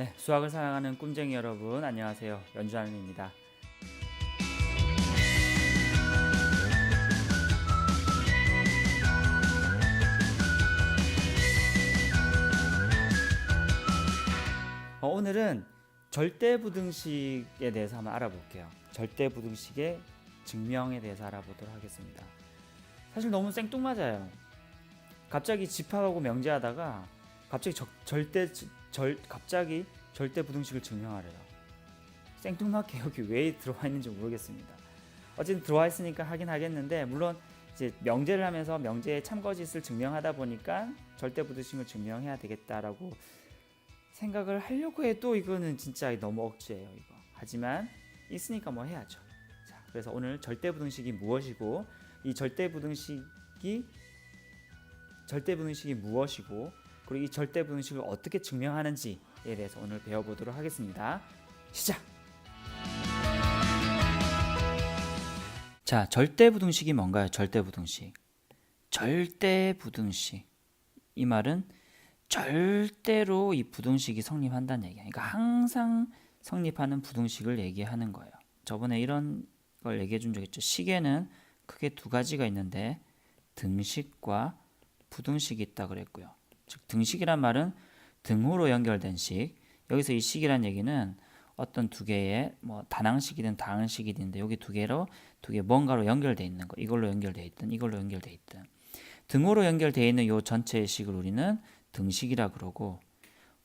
네, 수학을 사랑하는 꿈쟁이 여러분 안녕하세요. 연주하는입니다. 오늘은 절대부등식에 대해서 한번 알아볼게요. 절대부등식의 증명에 대해서 알아보도록 하겠습니다. 사실 너무 생뚱맞아요. 갑자기 집합하고 명제하다가 갑자기 갑자기 절대부등식을 증명하래요. 생뚱맞게 여기 왜 들어와 있는지 모르겠습니다. 어쨌든 들어와 있으니까 하긴 하겠는데, 물론 이제 명제를 하면서 명제의 참거짓을 증명하다 보니까 절대부등식을 증명해야 되겠다라고 생각을 하려고 해도 이거는 진짜 너무 억지예요. 이거. 하지만 있으니까 뭐 해야죠. 자, 그래서 오늘 절대부등식이 무엇이고, 이 절대부등식이 무엇이고, 그리고 이 절대부등식을 어떻게 증명하는지에 대해서 오늘 배워보도록 하겠습니다. 시작! 자, 절대부등식이 뭔가요? 절대부등식. 절대부등식. 이 말은 절대로 이 부등식이 성립한다는 얘기야. 그러니까 항상 성립하는 부등식을 얘기하는 거예요. 저번에 이런 걸 얘기해 준 적 있죠. 식에는 크게 두 가지가 있는데 등식과 부등식이 있다 그랬고요. 즉 등식이란 말은 등호로 연결된 식. 여기서 이 식이란 얘기는 어떤 두 개의 뭐 단항식이든 다항식이든 여기 두 개 뭔가로 연결돼 있는 거. 이걸로 연결돼 있든 이걸로 연결돼 있든. 등호로 연결돼 있는 요 전체의 식을 우리는 등식이라 그러고,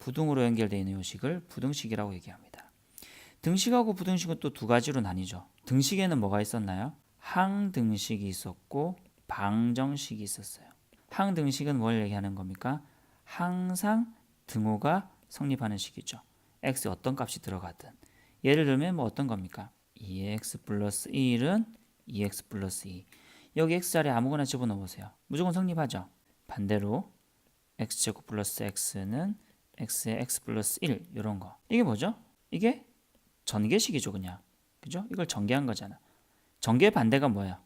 부등호로 연결되어 있는 이 식을 부등식이라고 얘기합니다. 등식하고 부등식은 또 두 가지로 나뉘죠. 등식에는 뭐가 있었나요? 항등식이 있었고 방정식이 있었어요. 항등식은 뭘 얘기하는 겁니까? 항상 등호가 성립하는 식이죠. x에 어떤 값이 들어가든. 예를 들면 뭐 어떤 겁니까? 2x 플러스 1은 2x 플러스 2. 여기 x자리에 아무거나 집어넣으세요. 무조건 성립하죠. 반대로 x제곱 플러스 x는 x의 x 플러스 1 이런 거. 이게 뭐죠? 이게 전개식이죠, 그냥. 그죠? 이걸 전개한 거잖아. 전개의 반대가 뭐야?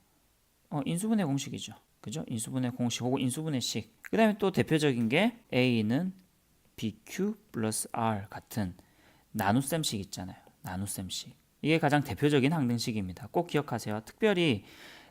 인수분해 공식이죠. 그죠? 인수분해 공식 혹은 인수분해 식. 그 다음에 또 대표적인 게 a는 bq 플러스 r 같은 나눗셈식 있잖아요. 나눗셈식. 이게 가장 대표적인 항등식입니다. 꼭 기억하세요. 특별히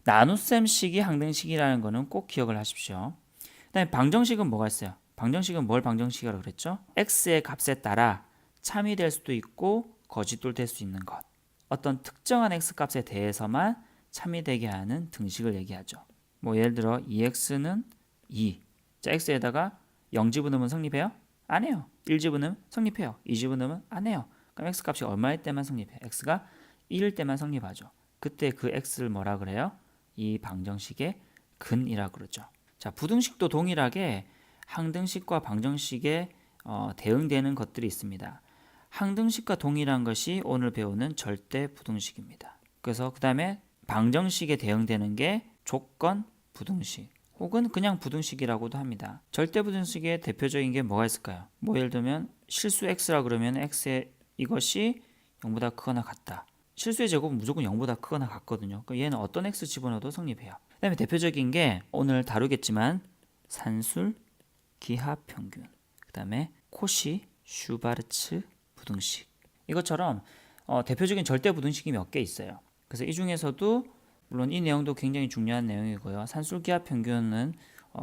나눗셈식이 항등식이라는 거는 꼭 기억을 하십시오. 그 다음에 방정식은 뭐가 있어요? 방정식은 뭘 방정식이라고 그랬죠? x의 값에 따라 참이 될 수도 있고 거짓도 될 수 있는 것. 어떤 특정한 x 값에 대해서만 참이 되게 하는 등식을 얘기하죠. 뭐 예를 들어 2x는 2. 자, x에다가 0 집어넣으면 성립해요? 안 해요. 1 집어넣으면 성립해요. 2 집어넣으면 안 해요. 그럼 x 값이 얼마일 때만 성립해요? x가 1일 때만 성립하죠. 그때 그 x를 뭐라 그래요? 이 방정식의 근이라 그러죠. 자, 부등식도 동일하게 항등식과 방정식에 대응되는 것들이 있습니다. 항등식과 동일한 것이 오늘 배우는 절대부등식입니다. 그래서 그 다음에 방정식에 대응되는 게 조건 부등식 혹은 그냥 부등식이라고도 합니다. 절대부등식의 대표적인 게 뭐가 있을까요? 뭐 예를 들면 실수 x라 그러면 x의 이것이 0보다 크거나 같다. 실수의 제곱은 무조건 0보다 크거나 같거든요. 그럼 얘는 어떤 x 집어넣어도 성립해요. 그 다음에 대표적인 게 오늘 다루겠지만 산술 기하 평균, 그 다음에 코시 슈바르츠 부등식. 이것처럼 대표적인 절대 부등식이 몇 개 있어요. 그래서 이 중에서도 물론 이 내용도 굉장히 중요한 내용이고요. 산술 기하 평균은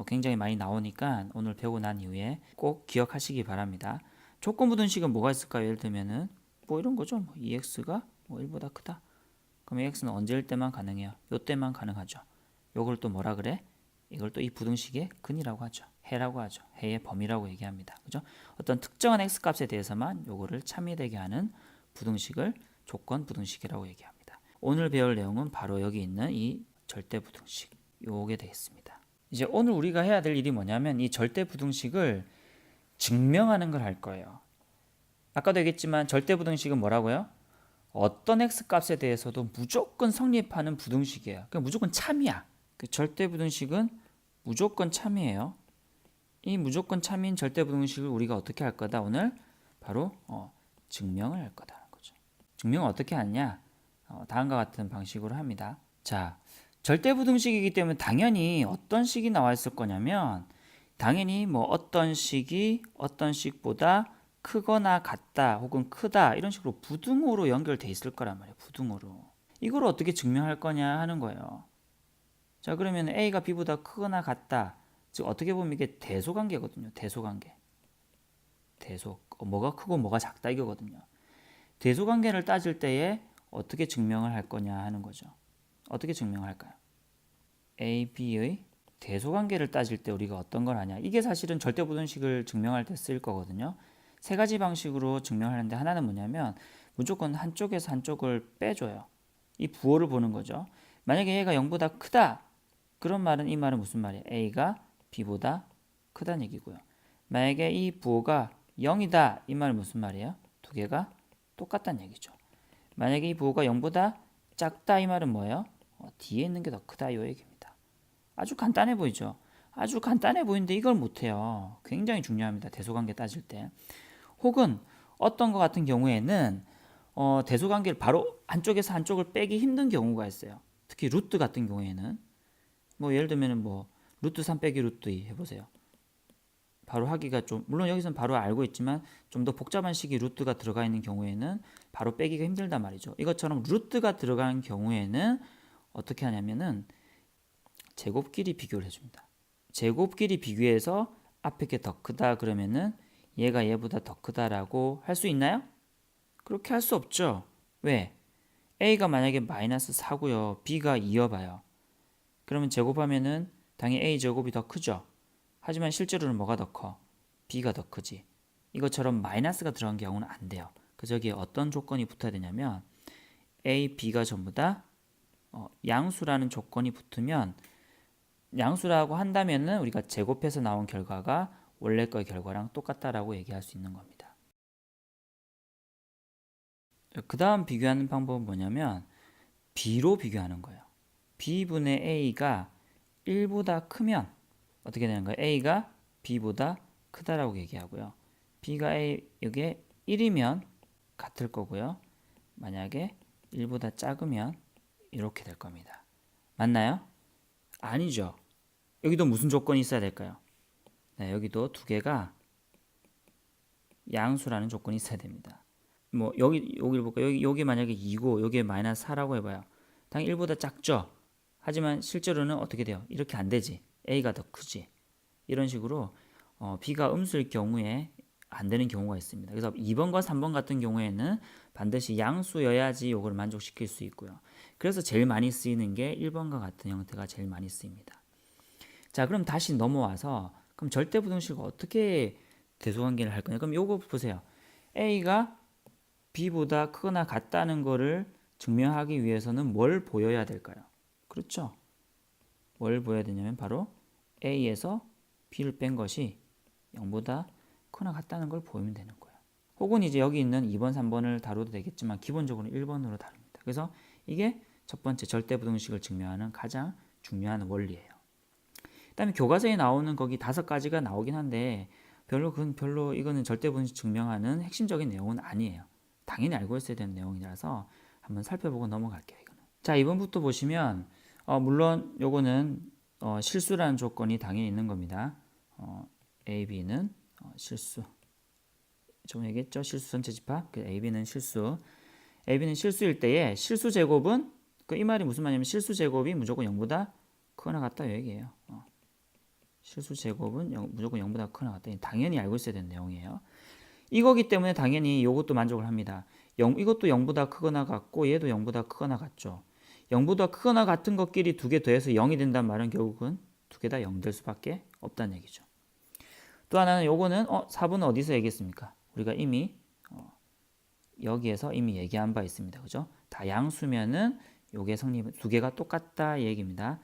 굉장히 많이 나오니까 오늘 배우고 난 이후에 꼭 기억하시기 바랍니다. 조건 부등식은 뭐가 있을까요? 예를 들면은 뭐 이런 거죠. 뭐 2x가 뭐 1보다 크다. 그럼 x는 언제일 때만 가능해요? 요 때만 가능하죠. 요걸 또 뭐라 그래? 이걸 또 이 부등식의 근이라고 하죠. 해라고 하죠. 해의 범위라고 얘기합니다. 그죠? 어떤 특정한 x 값에 대해서만 요거를 참이되게 하는 부등식을 조건 부등식이라고 얘기합니다. 오늘 배울 내용은 바로 여기 있는 이 절대 부등식. 요게 되겠습니다. 이제 오늘 우리가 해야 될 일이 뭐냐면 이 절대 부등식을 증명하는 걸 할 거예요. 아까도 얘기했지만 절대 부등식은 뭐라고요? 어떤 x 값에 대해서도 무조건 성립하는 부등식이에요. 그러니까 무조건 참이야. 그 절대 부등식은 무조건 참이에요. 이 무조건 참인 절대 부등식을 우리가 어떻게 할 거다? 오늘 바로 증명을 할 거다는 거죠. 증명을 어떻게 하느냐? 다음과 같은 방식으로 합니다. 자, 절대 부등식이기 때문에 당연히 어떤 식이 나와 있을 거냐면 당연히 뭐 어떤 식이 어떤 식보다 크거나 같다 혹은 크다 이런 식으로 부등호로 연결돼 있을 거란 말이에요. 부등호로. 이걸 어떻게 증명할 거냐 하는 거예요. 자, 그러면 A가 B보다 크거나 같다. 즉 어떻게 보면 이게 대소관계거든요. 대소관계. 대소. 뭐가 크고 뭐가 작다 이거거든요. 대소관계를 따질 때에 어떻게 증명을 할 거냐 하는 거죠. 어떻게 증명할까요? A, B의 대소관계를 따질 때 우리가 어떤 걸 하냐. 이게 사실은 절대부등식을 증명할 때 쓰일 거거든요. 세 가지 방식으로 증명하는데 하나는 뭐냐면 무조건 한쪽에서 한쪽을 빼줘요. 이 부호를 보는 거죠. 만약에 A가 0보다 크다. 그런 말은 이 말은 무슨 말이에요? A가 B보다 크다는 얘기고요. 만약에 이 부호가 0이다. 이 말은 무슨 말이에요? 두 개가 똑같다는 얘기죠. 만약에 이 부호가 0보다 작다. 이 말은 뭐예요? 뒤에 있는 게 더 크다. 이 얘기입니다. 아주 간단해 보이죠? 아주 간단해 보이는데 이걸 못해요. 굉장히 중요합니다. 대소관계 따질 때. 혹은 어떤 것 같은 경우에는 대소관계를 바로 한쪽에서 한쪽을 빼기 힘든 경우가 있어요. 특히 루트 같은 경우에는 뭐 예를 들면 뭐 루트 3 빼기 루트 2 해보세요. 바로 하기가 좀 물론 여기서는 바로 알고 있지만 좀 더 복잡한 식이 루트가 들어가 있는 경우에는 바로 빼기가 힘들단 말이죠. 이것처럼 루트가 들어간 경우에는 어떻게 하냐면은 제곱끼리 비교를 해줍니다. 제곱끼리 비교해서 앞에 게 더 크다 그러면은 얘가 얘보다 더 크다라고 할 수 있나요? 그렇게 할 수 없죠. 왜? A가 만약에 마이너스 4고요. B가 2여봐요. 그러면 제곱하면은 당연히 A 제곱이 더 크죠. 하지만 실제로는 뭐가 더 커? B가 더 크지. 이것처럼 마이너스가 들어간 경우는 안 돼요. 그래서 여기에 어떤 조건이 붙어야 되냐면 A, B가 전부 다 양수라는 조건이 붙으면 양수라고 한다면은 우리가 제곱해서 나온 결과가 원래 거의 결과랑 똑같다라고 얘기할 수 있는 겁니다. 그 다음 비교하는 방법은 뭐냐면 B로 비교하는 거예요. B분의 A가 1보다 크면 어떻게 되는 거예요? A가 B보다 크다라고 얘기하고요. B가 A 이게 1이면 같을 거고요. 만약에 1보다 작으면 이렇게 될 겁니다. 맞나요? 아니죠. 여기도 무슨 조건이 있어야 될까요? 네, 여기도 두 개가 양수라는 조건이 있어야 됩니다. 뭐 여기를 볼까? 여기 만약에 2고 여기에 마이너스 4라고 해봐요. 당연히 1보다 작죠. 하지만 실제로는 어떻게 돼요? 이렇게 안 되지. A가 더 크지. 이런 식으로 B가 음수일 경우에 안 되는 경우가 있습니다. 그래서 2번과 3번 같은 경우에는 반드시 양수여야지 이걸 만족시킬 수 있고요. 그래서 제일 많이 쓰이는 게 1번과 같은 형태가 제일 많이 쓰입니다. 자, 그럼 다시 넘어와서 그럼 절대부등식을 어떻게 대소관계를 할 거냐? 그럼 요거 보세요. A가 B보다 크거나 같다는 거를 증명하기 위해서는 뭘 보여야 될까요? 그렇죠. 뭘 보여야 되냐면 바로 A에서 B를 뺀 것이 0보다 크거나 같다는 걸 보이면 되는 거예요. 혹은 이제 여기 있는 2번, 3번을 다뤄도 되겠지만 기본적으로 1번으로 다룹니다. 그래서 이게 첫 번째 절대부등식을 증명하는 가장 중요한 원리예요. 그다음에 교과서에 나오는 거기 5가지가 나오긴 한데 별로 이거는 절대분식 증명하는 핵심적인 내용은 아니에요. 당연히 알고 있어야 되는 내용이라서 한번 살펴보고 넘어갈게요. 이거는. 자, 2번부터 보시면 물론 요거는 실수라는 조건이 당연히 있는 겁니다. A, B는 실수. 좀 얘기했죠? 실수 전체 집합. A, B는 실수. A, B는 실수일 때에 실수 제곱은 이 말이 무슨 말이냐면 실수 제곱이 무조건 0보다 크거나 같다 이 얘기예요. 실수 제곱은 무조건 0보다 크거나 같다. 당연히 알고 있어야 되는 내용이에요. 이거기 때문에 당연히 이것도 만족을 합니다. 이것도 0보다 크거나 같고 얘도 0보다 크거나 같죠. 0보다 크거나 같은 것끼리 두 개 더해서 0이 된다는 말은 결국은 두 개 다 0 될 수밖에 없다는 얘기죠. 또 하나는 요거는 4번은 어디서 얘기했습니까? 우리가 이미 여기에서 이미 얘기한 바 있습니다. 그죠? 다 양수면은 요게 성립 두 개가 똑같다 이 얘기입니다.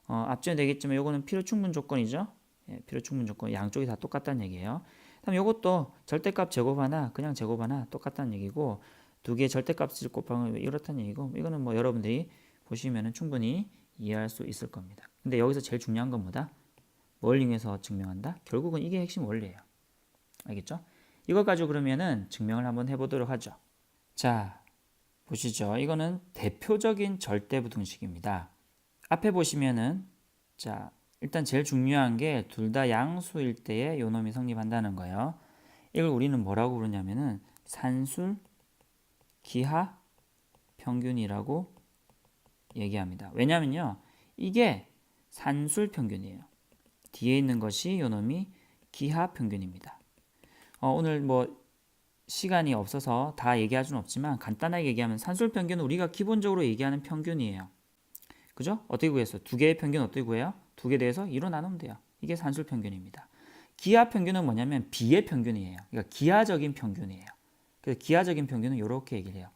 앞전에 되겠지만 요거는 필요 충분 조건이죠. 예, 필요 충분 조건 양쪽이 다 똑같다는 얘기예요. 다음 요것도 절대값 제곱 하나 그냥 제곱 하나 똑같다는 얘기고 두 개의 절대값을 곱하면 이렇다는 얘기고 이거는 뭐 여러분들이 보시면은 충분히 이해할 수 있을 겁니다. 근데 여기서 제일 중요한 건 뭐다? 뭘 이용해서 증명한다? 결국은 이게 핵심 원리예요. 알겠죠? 이걸 가지고 그러면은 증명을 한번 해보도록 하죠. 자, 보시죠. 이거는 대표적인 절대부등식입니다. 앞에 보시면은 자 일단 제일 중요한 게 둘 다 양수일 때에 요 놈이 성립한다는 거예요. 이걸 우리는 뭐라고 부르냐면은 산술 기하 평균이라고 얘기합니다. 왜냐면요, 이게 산술 평균이에요. 뒤에 있는 것이 요놈이 기하 평균입니다. 오늘 뭐 시간이 없어서 다 얘기할 수는 없지만 간단하게 얘기하면 산술 평균은 우리가 기본적으로 얘기하는 평균이에요. 그죠? 어떻게 구했어? 두 개의 평균 어떻게 구해요? 두 개 대해서 2로 나누면 돼요. 이게 산술 평균입니다. 기하 평균은 뭐냐면 비의 평균이에요. 그러니까 기하적인 평균이에요. 그래서 기하적인 평균은 이렇게 얘기를 해요.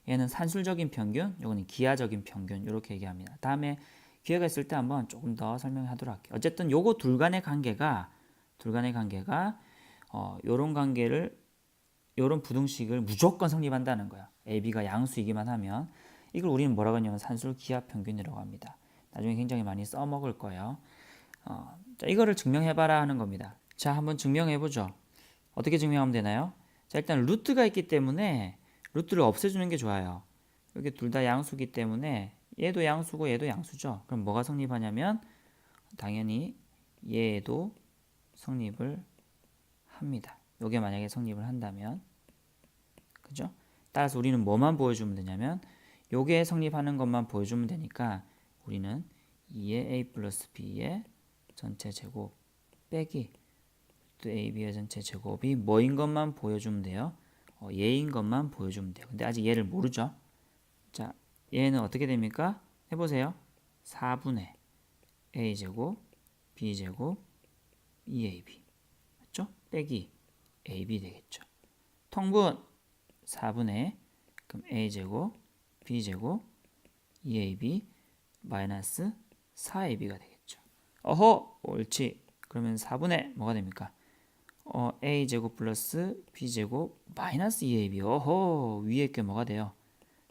얘는 산술적인 평균, 요거는 기하적인 평균 이렇게 얘기합니다. 다음에 기회가 있을 때 한번 조금 더 설명하도록 할게요. 어쨌든 요거 둘 간의 관계가 요런 관계를 요런 부등식을 무조건 성립한다는 거야. A, B가 양수이기만 하면 이걸 우리는 뭐라고 하냐면 산술 기하 평균이라고 합니다. 나중에 굉장히 많이 써먹을 거예요. 자, 이거를 증명해봐라 하는 겁니다. 자, 한번 증명해보죠. 어떻게 증명하면 되나요? 자, 일단 루트가 있기 때문에 루트를 없애주는 게 좋아요. 여기 둘 다 양수기 때문에 얘도 양수고 얘도 양수죠. 그럼 뭐가 성립하냐면 당연히 얘도 성립을 합니다. 요게 만약에 성립을 한다면, 그죠? 따라서 우리는 뭐만 보여주면 되냐면 요게 성립하는 것만 보여주면 되니까 우리는 2의 a 플러스 b의 전체 제곱 빼기 또 ab의 전체 제곱이 뭐인 것만 보여주면 돼요. 얘인 것만 보여주면 돼요. 근데 아직 얘를 모르죠. 자, 얘는 어떻게 됩니까? 해보세요. 4분의 a제곱 b제곱 2ab 맞죠? 빼기 ab 되겠죠. 통분 4분의 그럼 a제곱 b제곱 2ab 마이너스 4ab가 되겠죠. 어허 옳지. 그러면 4분의 뭐가 됩니까? a제곱 플러스 b제곱 마이너스 2ab. 어허 위에 게 뭐가 돼요?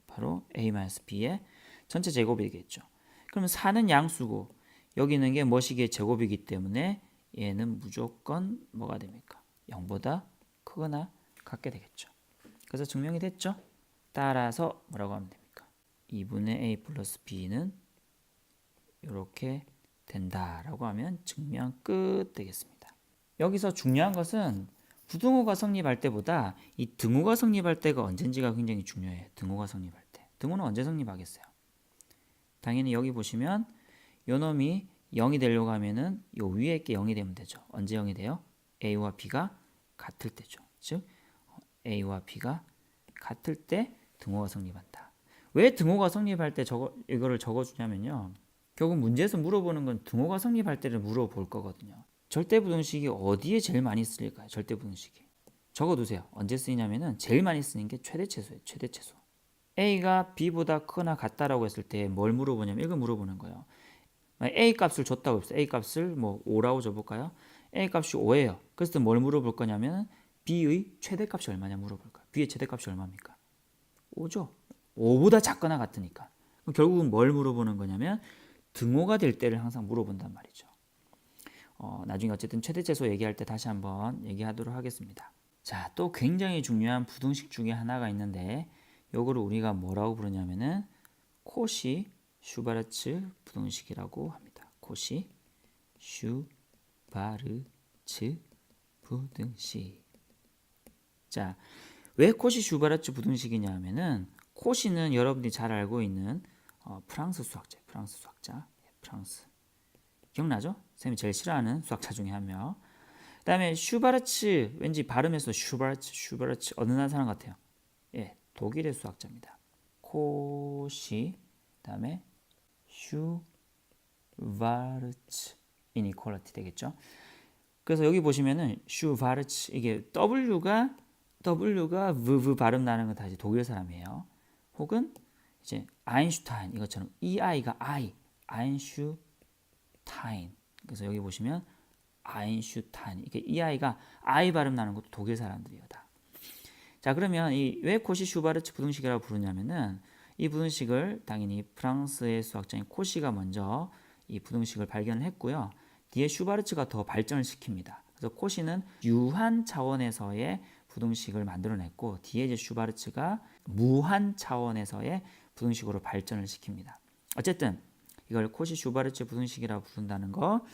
바로 a 마이너스 b의 전체 제곱이 되겠죠. 그러면 4는 양수고 여기 있는 게 뭐시기의 제곱이기 때문에 얘는 무조건 뭐가 됩니까? 0보다 크거나 같게 되겠죠. 그래서 증명이 됐죠. 따라서 뭐라고 하면 됩니까? 2분의 a 플러스 b는 이렇게 된다라고 하면 증명 끝 되겠습니다. 여기서 중요한 것은 부등호가 성립할 때보다 이 등호가 성립할 때가 언젠지가 굉장히 중요해요. 등호가 성립할 때. 등호는 언제 성립하겠어요? 당연히 여기 보시면 요 놈이 0이 되려고 하면은 요 위에 게 0이 되면 되죠. 언제 0이 돼요? a와 b가 같을 때죠. 즉 a와 b가 같을 때 등호가 성립한다. 왜 등호가 성립할 때 이거를 적어주냐면요. 결국 문제에서 물어보는 건 등호가 성립할 때를 물어볼 거거든요. 절대부등식이 어디에 제일 많이 쓰일까요? 절대부등식이. 적어두세요. 언제 쓰이냐면은 제일 많이 쓰는 게 최대최소예요. 최대최소. a가 b보다 크거나 같다라고 했을 때 뭘 물어보냐면 이걸 물어보는 거예요. a 값을 줬다고 했어요. a 값을 뭐 5라고 줘볼까요? a 값이 5예요. 그래서 뭘 물어볼 거냐면 b의 최대값이 얼마냐 물어볼 거예요. b의 최대값이 얼마입니까? 5죠. 5보다 작거나 같으니까. 그럼 결국은 뭘 물어보는 거냐면 등호가 될 때를 항상 물어본단 말이죠. 나중에 어쨌든 최대최소 얘기할 때 다시 한번 얘기하도록 하겠습니다. 자, 또 굉장히 중요한 부등식 중에 하나가 있는데 요거를 우리가 뭐라고 부르냐면은 코시 슈바르츠 부등식이라고 합니다. 코시 슈바르츠 부등식. 자, 왜 코시 슈바르츠 부등식이냐 하면은 코시는 여러분들이 잘 알고 있는 프랑스 수학자. 프랑스. 기억나죠? 쌤이 제일 싫어하는 수학자 중에 한 명. 그다음에 슈바르츠 왠지 발음에서 슈바르츠 어느 나라 사람 같아요. 예, 독일의 수학자입니다. 코시 그다음에 슈바르츠 이니퀄리티 되겠죠. 그래서 여기 보시면은 슈바르츠 이게 W가 V 발음 나는 건 다시 독일 사람이에요. 혹은 이제 아인슈타인 이것처럼 EI가 아인슈타인. 그래서 여기 보시면 아인슈타인 이게 EI가 I 발음 나는 것도 독일 사람들이에요 다. 자 그러면 이 왜 코시 슈바르츠 부등식이라고 부르냐면은 이 부등식을 당연히 프랑스의 수학자인 코시가 먼저 이 부등식을 발견을 했고요. 뒤에 슈바르츠가 더 발전을 시킵니다. 그래서 코시는 유한 차원에서의 부등식을 만들어냈고 뒤에 이제 슈바르츠가 무한 차원에서의 부등식으로 발전을 시킵니다. 어쨌든 이걸 코시 슈바르츠 부등식이라고 부른다는 거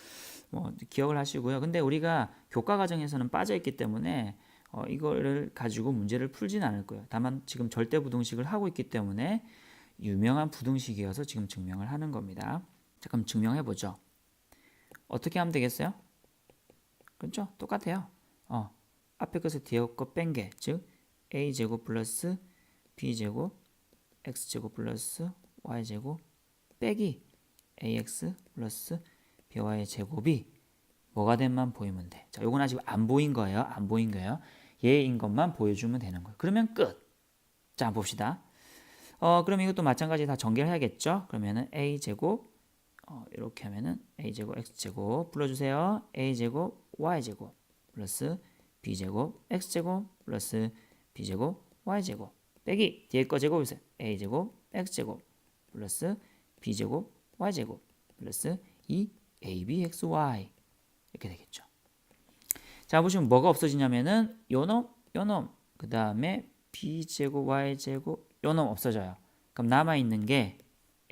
기억을 하시고요. 근데 우리가 교과 과정에서는 빠져 있기 때문에 이거를 가지고 문제를 풀진 않을 거예요. 다만 지금 절대 부등식을 하고 있기 때문에 유명한 부등식이어서 지금 증명을 하는 겁니다. 자, 그럼 증명해 보죠. 어떻게 하면 되겠어요? 그렇죠? 똑같아요. 앞에 것을 뒤에 거 뺀 게, 즉 a제곱 플러스 b제곱 x제곱 플러스 y제곱 빼기 ax 플러스 by의 제곱이 뭐가 된만 보이면 돼. 자, 요건 아직 안 보인 거예요. 안 보인 거예요. 얘인 것만 보여주면 되는 거예요. 그러면 끝. 자, 봅시다. 그럼 이것도 마찬가지 다 전개를 해야겠죠? 그러면은 a제곱 이렇게 하면은 a제곱 x제곱 불러주세요. a제곱 y제곱 플러스 b제곱 x제곱 플러스 b제곱 y제곱 빼기 뒤에 거 제곱이세요. a제곱 x제곱 플러스 b제곱 y제곱 플러스 2abxy 이렇게 되겠죠. 자, 보시면 뭐가 없어지냐면은 요놈 그 다음에 b제곱 y제곱 요놈 없어져요. 그럼 남아있는 게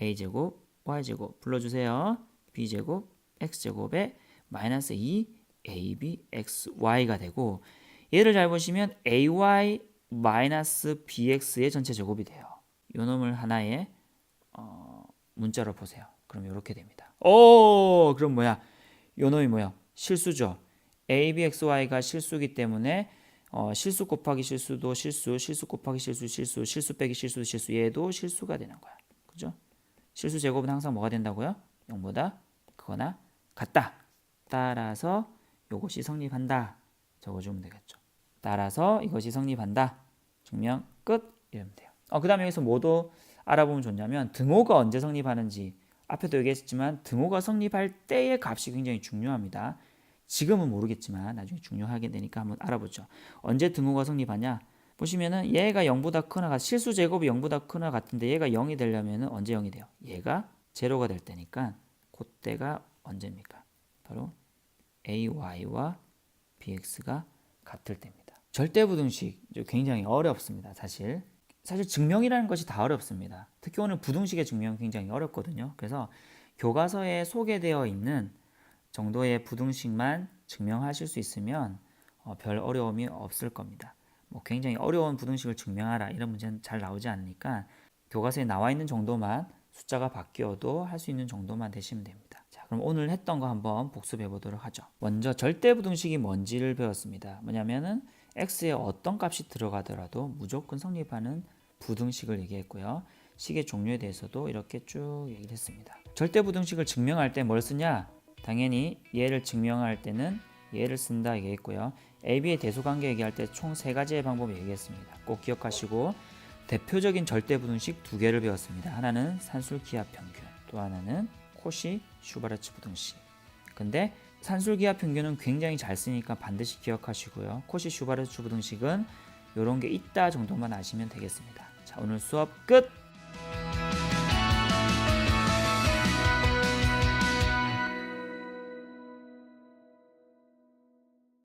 a제곱 y제곱 불러주세요. b제곱 x제곱에 마이너스 2abxy가 되고 얘를 잘 보시면 ay 마이너스 bx의 전체 제곱이 돼요. 요 놈을 하나의 문자로 보세요. 그럼 이렇게 됩니다. 그럼 뭐야? 요 놈이 뭐야? 실수죠. abxy가 실수기 때문에 실수 곱하기 실수도 실수 곱하기 실수 빼기 실수 얘도 실수가 되는 거야. 그죠? 실수 제곱은 항상 뭐가 된다고요? 0보다 크거나 같다. 따라서 이것이 성립한다. 적어주면 되겠죠. 따라서 이것이 성립한다. 증명 끝. 이러면 돼요. 그 다음에 여기서 뭐도 알아보면 좋냐면 등호가 언제 성립하는지 앞에도 얘기했지만 등호가 성립할 때의 값이 굉장히 중요합니다. 지금은 모르겠지만 나중에 중요하게 되니까 한번 알아보죠. 언제 등호가 성립하냐? 보시면은 얘가 0보다 크거나 실수 제곱이 0보다 크거나 같은데 얘가 0이 되려면 언제 0이 돼요? 얘가 제로가 될 때니까 그때가 언제입니까? 바로 ay와 bx가 같을 때입니다. 절대부등식 굉장히 어렵습니다. 사실 증명이라는 것이 다 어렵습니다. 특히 오늘 부등식의 증명 굉장히 어렵거든요. 그래서 교과서에 소개되어 있는 정도의 부등식만 증명하실 수 있으면 별 어려움이 없을 겁니다. 굉장히 어려운 부등식을 증명하라 이런 문제는 잘 나오지 않으니까 교과서에 나와 있는 정도만 숫자가 바뀌어도 할 수 있는 정도만 되시면 됩니다. 자, 그럼 오늘 했던 거 한번 복습해 보도록 하죠. 먼저 절대부등식이 뭔지를 배웠습니다. 뭐냐면은 x에 어떤 값이 들어가더라도 무조건 성립하는 부등식을 얘기했고요. 식의 종류에 대해서도 이렇게 쭉 얘기를 했습니다. 절대부등식을 증명할 때 뭘 쓰냐? 당연히 얘를 증명할 때는 얘를 쓴다 얘기했고요. AB의 대소관계 얘기할 때 총 3가지의 방법을 얘기했습니다. 꼭 기억하시고 대표적인 절대부등식 2개를 배웠습니다. 하나는 산술기하평균, 또 하나는 코시-슈바르츠 부등식. 근데 산술기하평균은 굉장히 잘 쓰니까 반드시 기억하시고요. 코시-슈바르츠 부등식은 이런 게 있다 정도만 아시면 되겠습니다. 자, 오늘 수업 끝!